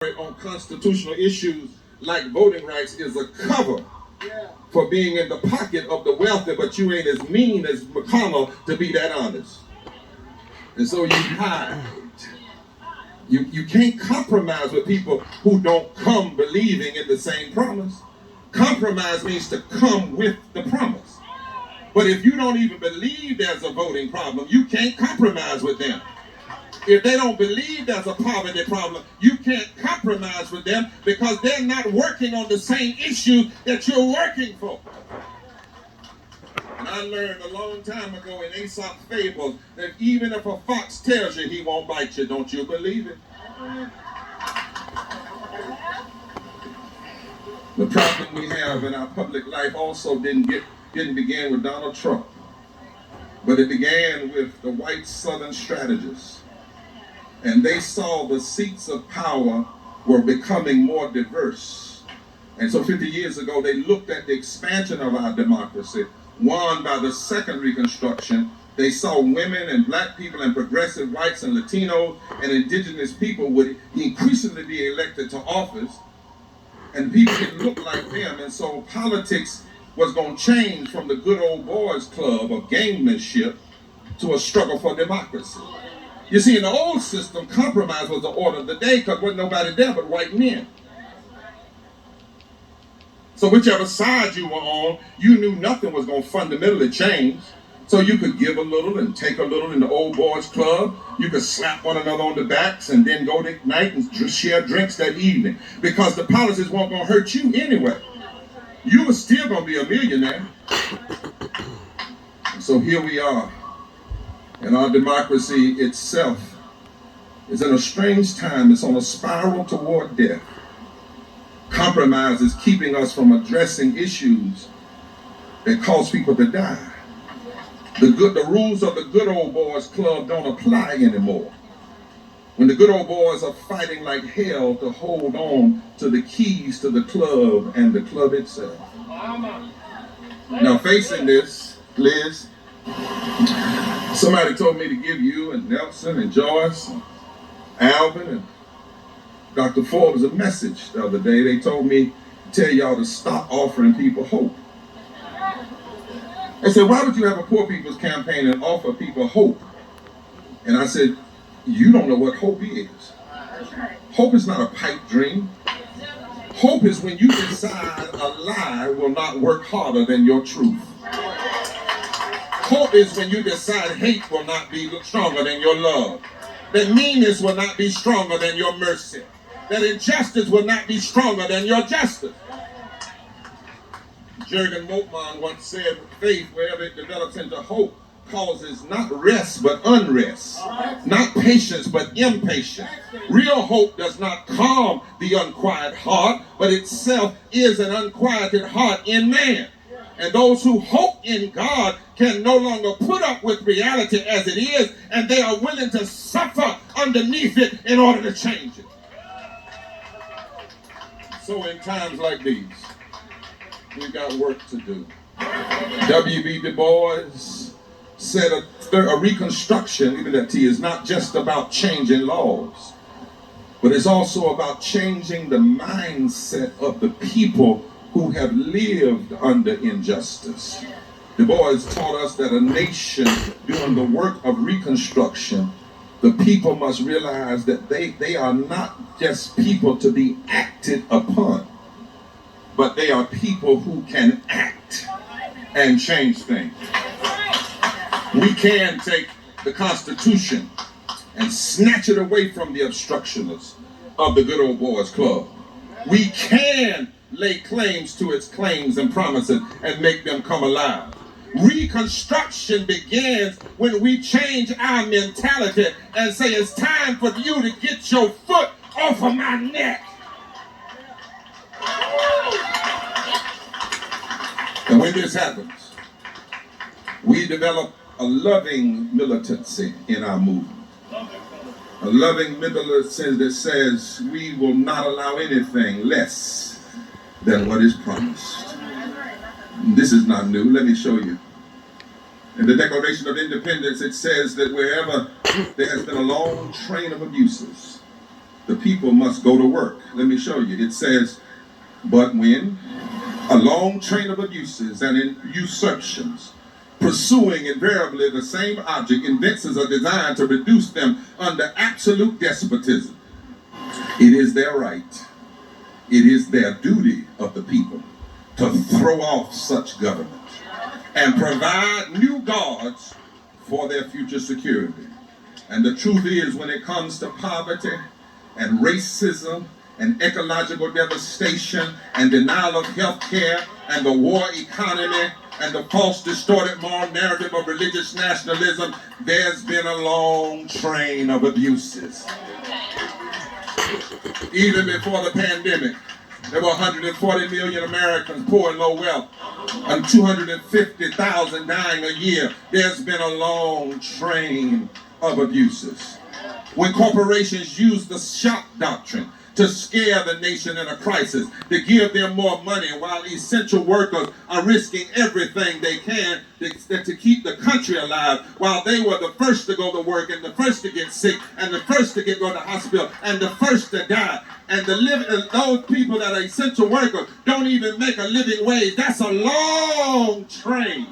on constitutional issues like voting rights is a cover for being in the pocket of the wealthy, but you ain't as mean as McConnell to be that honest. And so you hide. You can't compromise with people who don't come believing in the same promise. Compromise means to come with the promise. But if you don't even believe there's a voting problem, you can't compromise with them. If they don't believe there's a poverty problem, you can't compromise with them because they're not working on the same issue that you're working for. And I learned a long time ago in Aesop's fables that even if a fox tells you he won't bite you, don't you believe it? The problem we have in our public life also didn't begin with Donald Trump, but it began with the white Southern strategists. And they saw the seats of power were becoming more diverse. And so 50 years ago, they looked at the expansion of our democracy, won by the second Reconstruction. They saw women and black people and progressive whites and Latinos and indigenous people would increasingly be elected to office, and people didn't look like them. And so politics was going to change from the good old boys club of gamemanship to a struggle for democracy. You see, in the old system, compromise was the order of the day because there wasn't nobody there but white men. So whichever side you were on, you knew nothing was going to fundamentally change. So you could give a little and take a little in the old boys club. You could slap one another on the backs and then go to night and share drinks that evening because the policies weren't going to hurt you anyway. You were still going to be a millionaire. So here we are. And our democracy itself is in a strange time. It's on a spiral toward death. Compromise is keeping us from addressing issues that cause people to die. The rules of the good old boys club don't apply anymore. When the good old boys are fighting like hell to hold on to the keys to the club and the club itself. Now facing this, Liz, somebody told me to give you and Nelson and Joyce and Alvin and Dr. Forbes a message the other day. They told me to tell y'all to stop offering people hope. They said, why would you have a poor people's campaign and offer people hope? And I said, you don't know what hope is. Hope is not a pipe dream. Hope is when you decide a lie will not work harder than your truth. Hope is when you decide hate will not be stronger than your love. That meanness will not be stronger than your mercy. That injustice will not be stronger than your justice. Jürgen Moltmann once said, faith, wherever it develops into hope, causes not rest but unrest, not patience but impatience. Real hope does not calm the unquiet heart, but itself is an unquieted heart in man. And those who hope in God can no longer put up with reality as it is, and they are willing to suffer underneath it in order to change it. So in times like these, we've got work to do. W.B. Du Bois said a reconstruction, even that T, is not just about changing laws, but it's also about changing the mindset of the people who have lived under injustice. Du Bois taught us that a nation doing the work of reconstruction, the people must realize that they are not just people to be acted upon, but they are people who can act and change things. We can take the Constitution and snatch it away from the obstructionists of the good old boys club. We can lay claims to its claims and promises and make them come alive. Reconstruction begins when we change our mentality and say it's time for you to get your foot off of my neck. And when this happens, we develop a loving militancy in our movement. A loving militancy that says we will not allow anything less than what is promised. This is not new. Let me show you. In the Declaration of Independence, it says that wherever there has been a long train of abuses, the people must go to work. Let me show you. It says, but when a long train of abuses and usurpations, pursuing invariably the same object, evinces a design to reduce them under absolute despotism, it is their right, it is their duty of the people to throw off such government and provide new guards for their future security. And the truth is, when it comes to poverty and racism and ecological devastation and denial of health care and the war economy and the false distorted moral narrative of religious nationalism, there's been a long train of abuses. Even before the pandemic, there were 140 million Americans poor and low wealth, and 250,000 dying a year. There's been a long train of abuses. When corporations use the shock doctrine to scare the nation in a crisis, to give them more money, while essential workers are risking everything they can to keep the country alive, while they were the first to go to work and the first to get sick and the first to go to the hospital and the first to die. And those people that are essential workers don't even make a living wage. That's a long train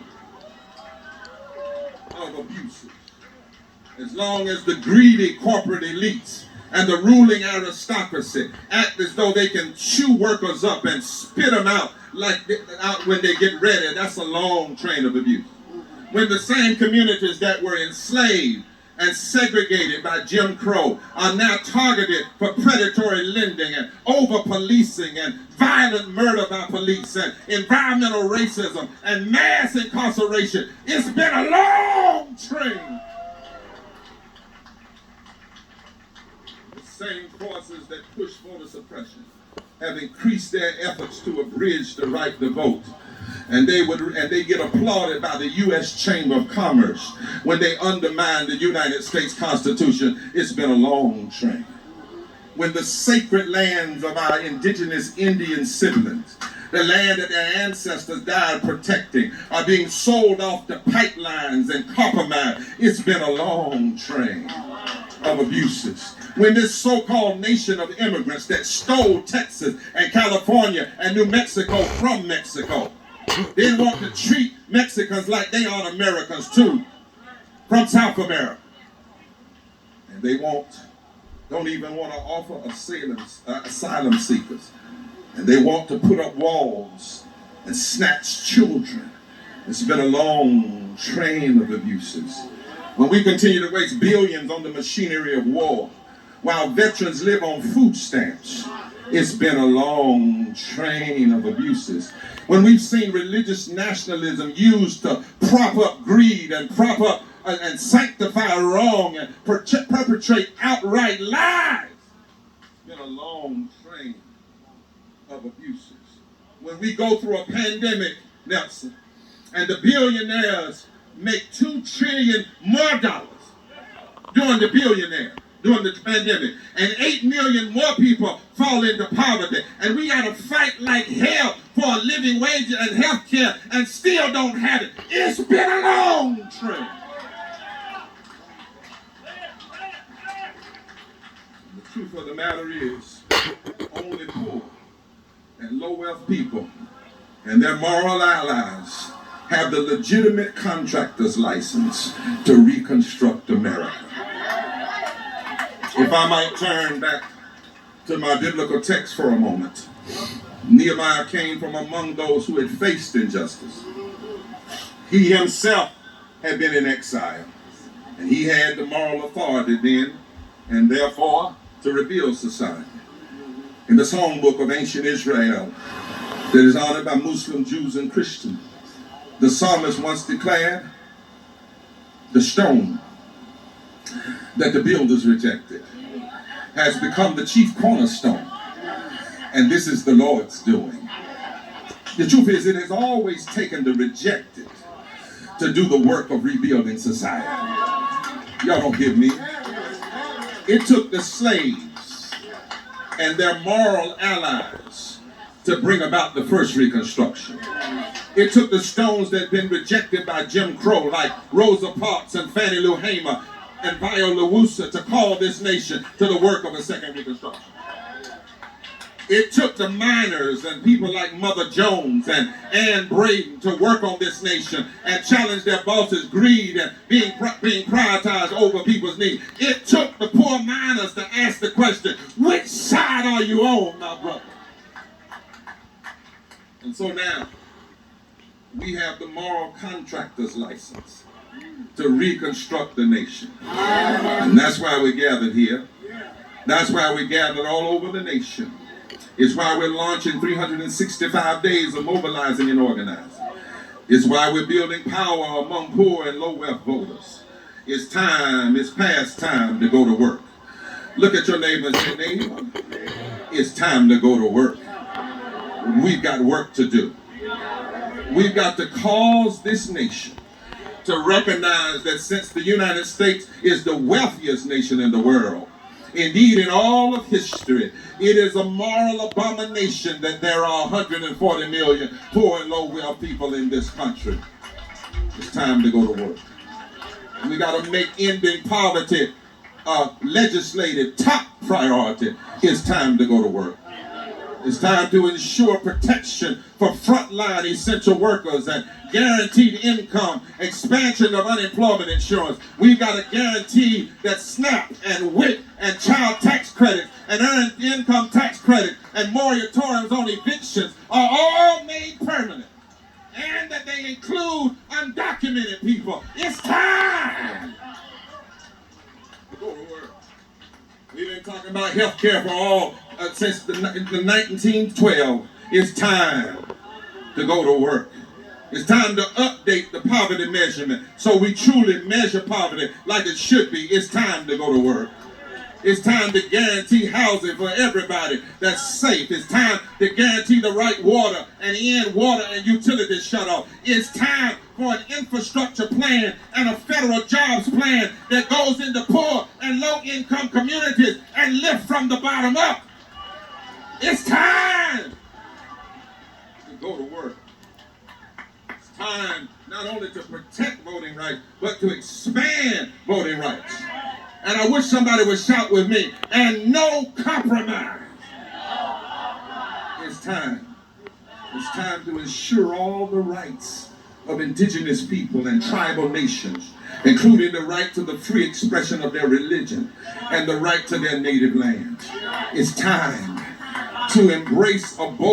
of abuses. As long as the greedy corporate elites and the ruling aristocracy act as though they can chew workers up and spit them out when they get ready, that's a long train of abuse. When the same communities that were enslaved and segregated by Jim Crow are now targeted for predatory lending and over-policing and violent murder by police and environmental racism and mass incarceration, it's been a long train. Same forces that push voter suppression have increased their efforts to abridge the right to vote. And they get applauded by the U.S. Chamber of Commerce when they undermine the United States Constitution. It's been a long train. When the sacred lands of our indigenous Indian siblings, the land that their ancestors died protecting, are being sold off to pipelines and copper mines, it's been a long train of abuses. When this so-called nation of immigrants that stole Texas and California and New Mexico from Mexico, they want to treat Mexicans like they are Americans too, from South America. And they don't even want to offer asylum seekers. And they want to put up walls and snatch children. It's been a long train of abuses. When we continue to waste billions on the machinery of war, while veterans live on food stamps, it's been a long train of abuses. When we've seen religious nationalism used to prop up greed and prop up and sanctify wrong and perpetrate outright lies, it's been a long train of abuses. When we go through a pandemic, Nelson, and the billionaires make $2 trillion more dollars during the pandemic, and 8 million more people fall into poverty, and we got to fight like hell for a living wage and health care and still don't have it. It's been a long train. The truth of the matter is, only poor and low wealth people and their moral allies have the legitimate contractor's license to reconstruct America. If I might turn back to my biblical text for a moment, Nehemiah came from among those who had faced injustice. He himself had been in exile, and he had the moral authority then, and therefore, to rebuild society. In the songbook of ancient Israel that is honored by Muslim, Jews, and Christians, the psalmist once declared, the stone that the builders rejected has become the chief cornerstone, and this is the Lord's doing. The truth is, it has always taken the rejected to do the work of rebuilding society. Y'all don't give me. It took the slaves and their moral allies to bring about the first Reconstruction. It took the stones that had been rejected by Jim Crow, like Rosa Parks and Fannie Lou Hamer, and Viola Lawusa to call this nation to the work of a second Reconstruction. It took the miners and people like Mother Jones and Ann Braden to work on this nation and challenge their bosses' greed and being prioritized over people's needs. It took the poor miners to ask the question, which side are you on, my brother? And so now, we have the moral contractor's license to reconstruct the nation. And that's why we gathered here. That's why we gathered all over the nation. It's why we're launching 365 days of mobilizing and organizing. It's why we're building power among poor and low-wealth voters. It's past time to go to work. Look at your neighbor and say, neighbor, it's time to go to work. We've got work to do. We've got to cause this nation to recognize that since the United States is the wealthiest nation in the world, indeed, in all of history, it is a moral abomination that there are 140 million poor and low-wealth people in this country. It's time to go to work. We got to make ending poverty a legislative top priority. It's time to go to work. It's time to ensure protection for frontline essential workers and guaranteed income, expansion of unemployment insurance. We've got to guarantee that SNAP and WIC and child tax credit and earned income tax credit and moratoriums on evictions are all made permanent. And that they include undocumented people. It's time to go to work. We've been talking about health care for all since the 1912. It's time to go to work. It's time to update the poverty measurement so we truly measure poverty like it should be. It's time to go to work. It's time to guarantee housing for everybody that's safe. It's time to guarantee the right water and end water and utility shut-off. It's time for an infrastructure plan and a federal jobs plan that goes into poor and low-income communities and lift from the bottom up. It's time to go to work. It's time not only to protect voting rights, but to expand voting rights. And I wish somebody would shout with me, and no compromise. It's time. It's time to ensure all the rights of indigenous people and tribal nations, including the right to the free expression of their religion and the right to their native land. It's time to embrace a